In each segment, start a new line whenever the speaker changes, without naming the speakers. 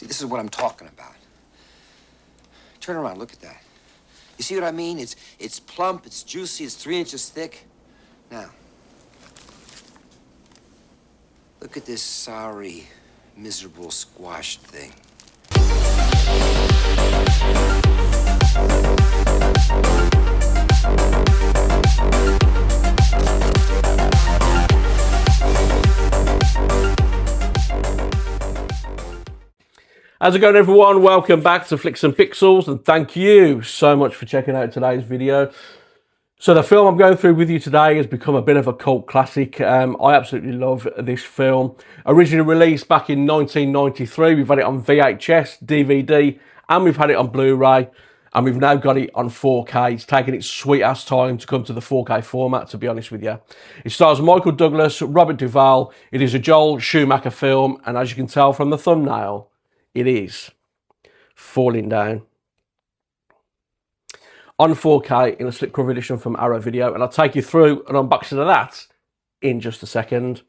See, this is what I'm talking about. Turn around, look at that. You see what I mean? It's plump, it's juicy, it's 3 inches thick. Now, look at this sorry, miserable, squashed thing.
How's it going, everyone? Welcome back to Flicks and Pixels, and thank you so much for checking out today's video. So the film I'm going through with you today has become a bit of a cult classic. I absolutely love this film. Originally released back in 1993, we've had it on VHS, DVD, and we've had it on Blu-ray, and we've now got it on 4K. It's taken its sweet ass time to come to the 4K format, to be honest with you. It stars Michael Douglas, Robert Duvall. It is a Joel Schumacher film, and as you can tell from the thumbnail, it is Falling Down on 4K in a slipcover edition from Arrow Video, and I'll take you through an unboxing of that in just a second.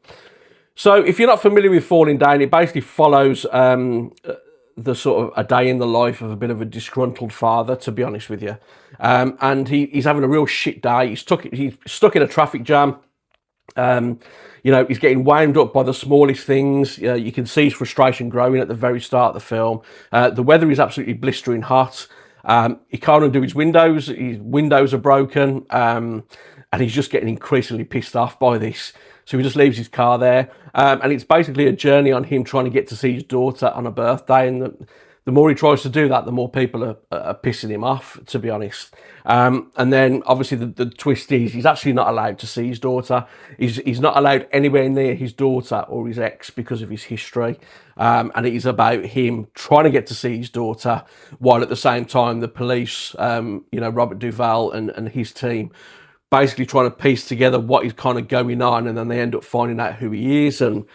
So if you're not familiar with Falling Down, it basically follows the sort of a day in the life of a bit of a disgruntled father, to be honest with you. And he's having a real shit day. He's stuck in a traffic jam. You know, he's getting wound up by the smallest things. You can see his frustration growing at the very start of the film. The weather is absolutely blistering hot. He can't undo his windows are broken, and he's just getting increasingly pissed off by this. So he just leaves his car there, and it's basically a journey on him trying to get to see his daughter on her birthday, and the more he tries to do that, the more people are pissing him off, to be honest. And then, obviously, the twist is he's actually not allowed to see his daughter. He's not allowed anywhere near his daughter or his ex because of his history. And it is about him trying to get to see his daughter, while at the same time, the police, you know, Robert Duvall and his team, basically trying to piece together what is kind of going on, and then they end up finding out who he is. And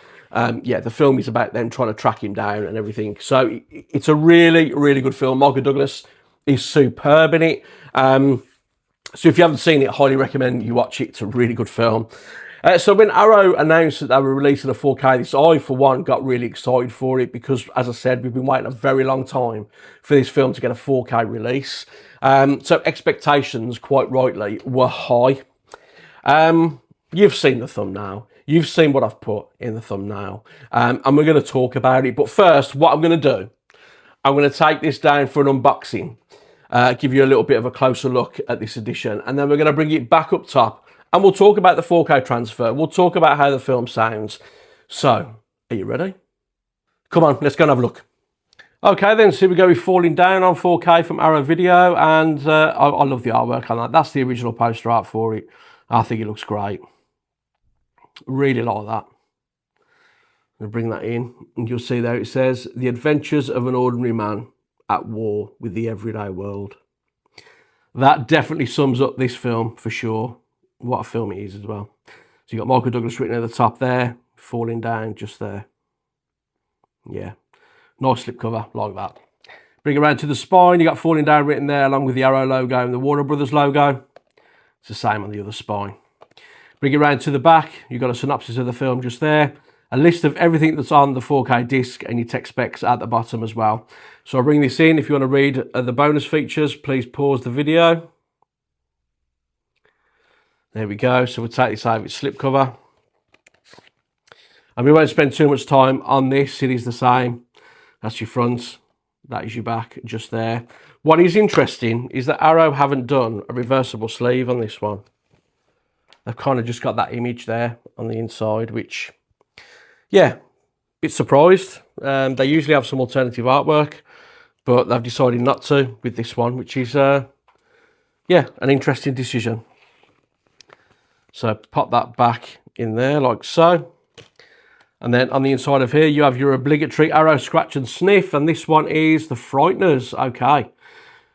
yeah, the film is about them trying to track him down and everything. So it's a really, really good film. Michael Douglas is superb in it. So if you haven't seen it, I highly recommend you watch it. It's a really good film. So when Arrow announced that they were releasing a 4K, this, I, for one, got really excited for it because, as I said, we've been waiting a very long time for this film to get a 4K release. So expectations, quite rightly, were high. You've seen the thumbnail. You've seen what I've put in the thumbnail. And we're going to talk about it. But first, what I'm going to do, I'm going to take this down for an unboxing, give you a little bit of a closer look at this edition, and then we're going to bring it back up top, and we'll talk about the 4K transfer. We'll talk about how the film sounds. So, are you ready? Come on, let's go and have a look. Okay then, so here we go with Falling Down on 4K from Arrow Video, and I love the artwork on that. That's the original poster art for it. I think it looks great. Really like that. I'm going to bring that in, and you'll see there it says, "The Adventures of an Ordinary Man at War with the Everyday World." That definitely sums up this film for sure. What a film it is as well. So you got Michael Douglas written at the top there, Falling Down just there. Yeah, nice slipcover like that. Bring it around to the spine, you got Falling Down written there along with the Arrow logo and the Warner Brothers logo. It's the same on the other spine. Bring it around to the back, you've got a synopsis of the film just there, a list of everything that's on the 4K disc, and your tech specs at the bottom as well. So I'll bring this in. If you want to read the bonus features, please pause the video. There we go. So we'll take this out of its slipcover. And we won't spend too much time on this. It is the same. That's your front. That is your back, just there. What is interesting is that Arrow haven't done a reversible sleeve on this one. They've kind of just got that image there on the inside, which, yeah, bit surprised. They usually have some alternative artwork, but they've decided not to with this one, which is, yeah, an interesting decision. So pop that back in there like so. And then on the inside of here, you have your obligatory Arrow scratch and sniff, and this one is the Frighteners. Okay.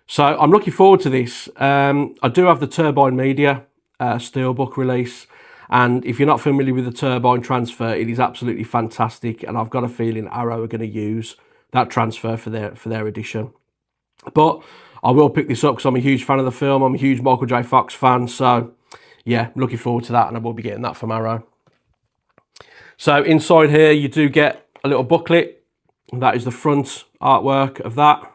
So I'm looking forward to this. I do have the Turbine Media Steelbook release, and if you're not familiar with the Turbine transfer, it is absolutely fantastic, and I've got a feeling Arrow are going to use that transfer for their edition. But I will pick this up because I'm a huge fan of the film. I'm a huge Michael J. Fox fan, so yeah, looking forward to that, and I will be getting that from Arrow. So inside here, you do get a little booklet And that is the front artwork of that.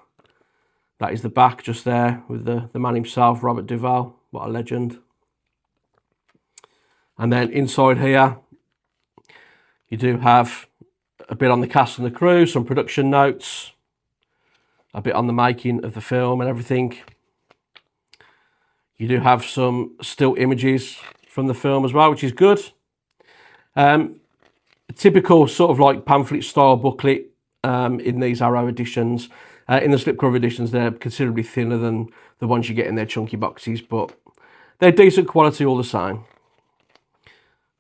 That is the back just there with the man himself, Robert Duvall. What a legend. And then inside here, you do have a bit on the cast and the crew, some production notes, a bit on the making of the film and everything. You do have some still images from the film as well, which is good. A typical sort of like pamphlet style booklet in these Arrow editions. In the slipcover editions, they're considerably thinner than the ones you get in their chunky boxes, but they're decent quality all the same.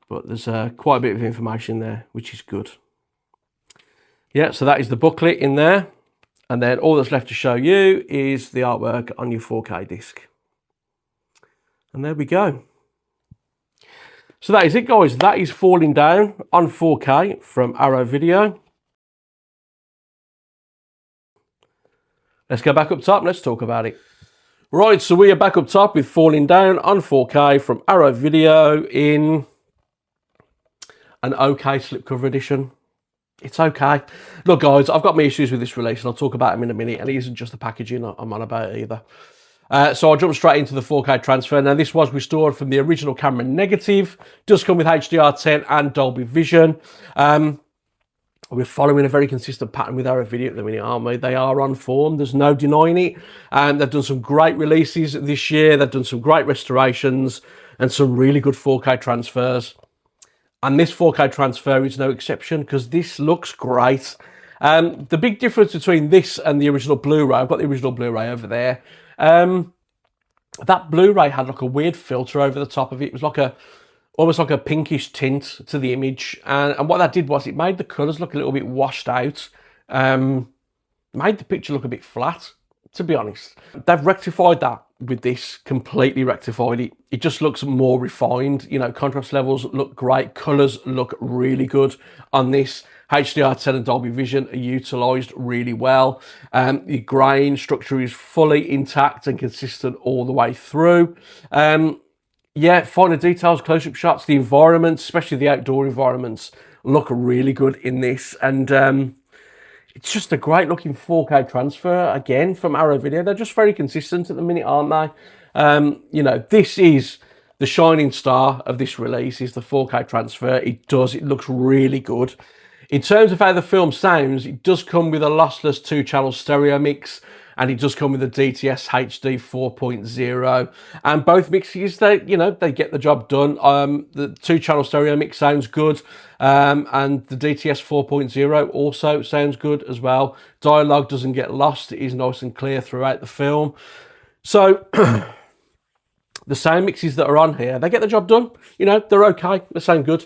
But there's quite a bit of information there, which is good. Yeah, so that is the booklet in there. And then all that's left to show you is the artwork on your 4K disc. And there we go. So that is it, guys. That is Falling Down on 4K from Arrow Video. Let's go back up top and let's talk about it. Right, so we are back up top with Falling Down on 4K from Arrow Video in an okay slipcover edition. It's okay. Look, guys, I've got my issues with this release, and I'll talk about them in a minute, and it isn't just the packaging I'm on about either. So I'll jump straight into the 4K transfer. Now, this was restored from the original camera negative. Does come with HDR10 and Dolby Vision. We're following a very consistent pattern with Arrow Video at the minute, aren't we? They are on form. There's no denying it. They've done some great releases this year. They've done some great restorations and some really good 4K transfers. And this 4K transfer is no exception because this looks great. The big difference between this and the original Blu-ray, I've got the original Blu-ray over there. That Blu-ray had like a weird filter over the top of it. It was like almost like a pinkish tint to the image. And what that did was it made the colours look a little bit washed out. Made the picture look a bit flat, to be honest. They've rectified that with this, completely rectified it. It just looks more refined. You know, contrast levels look great. Colours look really good on this. HDR10 and Dolby Vision are utilised really well. The grain structure is fully intact and consistent all the way through. Yeah, finer details, close-up shots, the environments, especially the outdoor environments, look really good in this. And it's just a great-looking 4K transfer, again, from Arrow Video. They're just very consistent at the minute, aren't they? You know, this is the shining star of this release, is the 4K transfer. It looks really good. In terms of how the film sounds, it does come with a lossless 2-channel stereo mix, and it does come with a DTS HD 4.0. And both mixes, they get the job done. The 2-channel stereo mix sounds good, and the DTS 4.0 also sounds good as well. Dialogue doesn't get lost. It is nice and clear throughout the film. So the sound mixes that are on here, they get the job done. You know, they're okay. They sound good.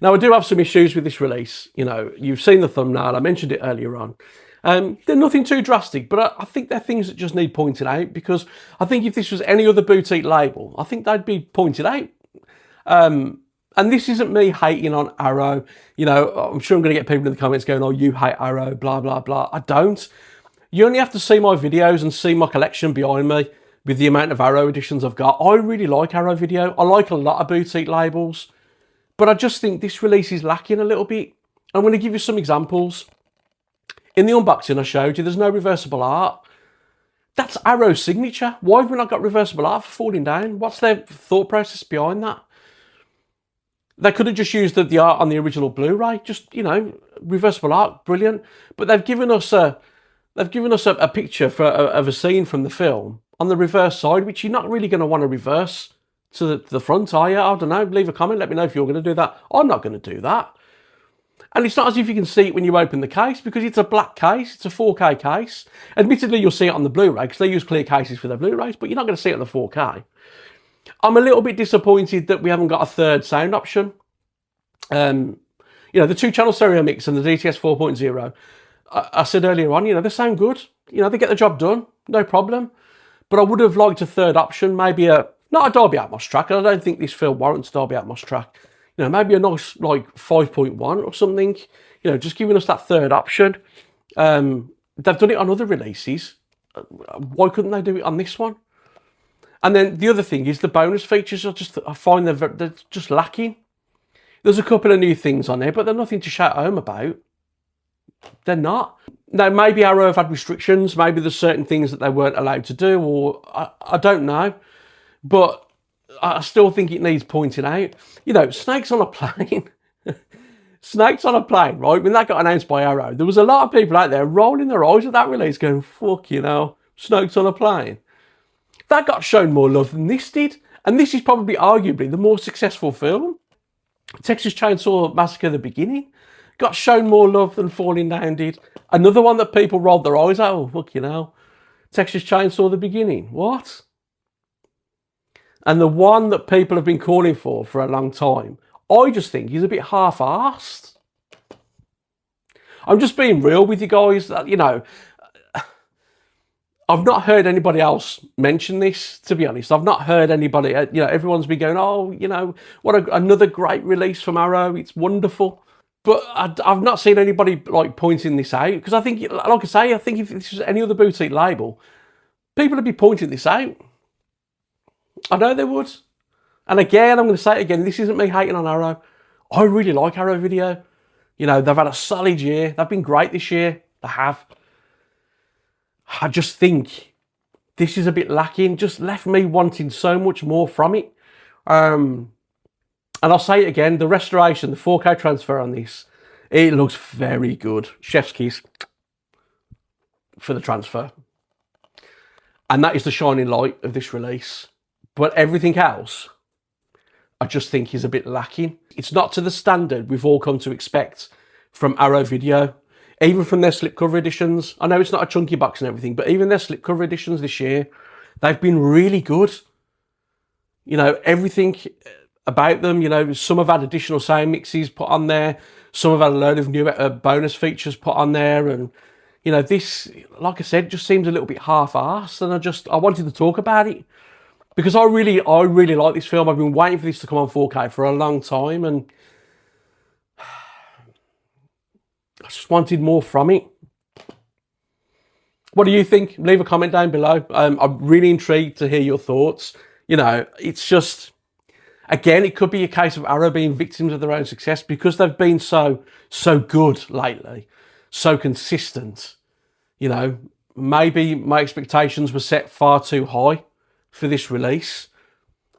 Now, I do have some issues with this release. You know, you've seen the thumbnail. I mentioned it earlier on. They're nothing too drastic, but I think they're things that just need pointed out, because I think if this was any other boutique label, I think they'd be pointed out. And this isn't me hating on Arrow. You know, I'm sure I'm going to get people in the comments going, oh, you hate Arrow, blah, blah, blah. I don't. You only have to see my videos and see my collection behind me with the amount of Arrow editions I've got. I really like Arrow Video. I like a lot of boutique labels. But I just think this release is lacking a little bit. I'm going to give you some examples. In the unboxing I showed you, there's no reversible art. That's Arrow's signature. Why have we not got reversible art for Falling Down? What's their thought process behind that? They could have just used the art on the original Blu-ray. Just, you know, reversible art, brilliant. But they've given us a picture of a scene from the film on the reverse side, which you're not really going to want to reverse to the front, are you? I don't know. Leave a comment. Let me know if you're going to do that. I'm not going to do that. And it's not as if you can see it when you open the case, because it's a black case. It's a 4K case. Admittedly, you'll see it on the Blu-ray because they use clear cases for their Blu-rays, but you're not going to see it on the 4K. I'm a little bit disappointed that we haven't got a third sound option. You know, the 2-channel stereo mix and the DTS 4.0, I said earlier on, you know, they sound good. You know, they get the job done, no problem. But I would have liked a third option, maybe not a Dolby Atmos track. I don't think this film warrants Dolby Atmos track. You know, maybe a nice, like, 5.1 or something. You know, just giving us that third option. They've done it on other releases. Why couldn't they do it on this one? And then the other thing is the bonus features I find they're just lacking. There's a couple of new things on there, but they're nothing to shout home about. They're not. Now, maybe Arrow have had restrictions. Maybe there's certain things that they weren't allowed to do, or I don't know. But I still think it needs pointing out. You know, snakes on a plane. Snakes on a plane, right? When that got announced by Arrow, there was a lot of people out there rolling their eyes at that release going, fuck, you know, snakes on a plane. That got shown more love than this did. And this is probably arguably the more successful film. Texas Chainsaw Massacre: The Beginning got shown more love than Falling Down did. Another one that people rolled their eyes at, oh, fuck, you know, Texas Chainsaw: The Beginning. What? And the one that people have been calling for a long time, I just think he's a bit half-arsed. I'm just being real with you guys. You know, I've not heard anybody else mention this, to be honest. I've not heard anybody, you know, everyone's been going, oh, you know, what another great release from Arrow. It's wonderful. But I've not seen anybody, like, pointing this out. Because I think, like I say, I think if this was any other boutique label, people would be pointing this out. I know they would. And again, I'm going to say it again, this isn't me hating on Arrow. I really like Arrow Video. You know, they've had a solid year. They've been great this year. They have. I just think this is a bit lacking. Just left me wanting so much more from it. And I'll say it again, the restoration, the 4K transfer on this, it looks very good. Chef's kiss for the transfer. And that is the shining light of this release. But everything else, I just think is a bit lacking. It's not to the standard we've all come to expect from Arrow Video, even from their slipcover editions. I know it's not a chunky box and everything, but even their slipcover editions this year, they've been really good. You know, everything about them, you know, some have had additional sound mixes put on there, some have had a load of new bonus features put on there, and, you know, this, like I said, just seems a little bit half-arsed, and I wanted to talk about it. Because I really like this film. I've been waiting for this to come on 4K for a long time, and I just wanted more from it. What do you think? Leave a comment down below. I'm really intrigued to hear your thoughts. You know, it's just, again, it could be a case of Arrow being victims of their own success because they've been so good lately, so consistent. You know, maybe my expectations were set far too high for this release.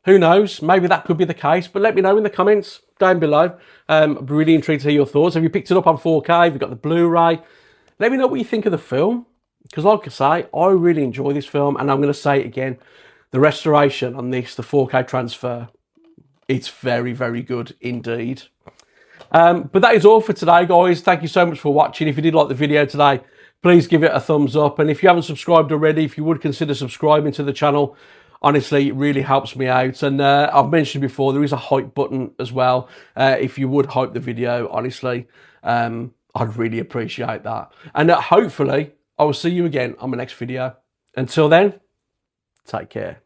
Who knows? Maybe that could be the case, but let me know in the comments down below. I'm really intrigued to hear your thoughts. Have you picked it up on 4K? Have you got the Blu-ray? Let me know what you think of the film, because like I say, I really enjoy this film, and I'm going to say it again, the restoration on this, the 4K transfer, it's very, very good indeed. But that is all for today, guys. Thank you so much for watching. If you did like the video today, please give it a thumbs up, and if you haven't subscribed already, if you would consider subscribing to the channel, honestly, it really helps me out. And I've mentioned before, there is a hype button as well. If you would hype the video, honestly, I'd really appreciate that. And hopefully, I will see you again on my next video. Until then, take care.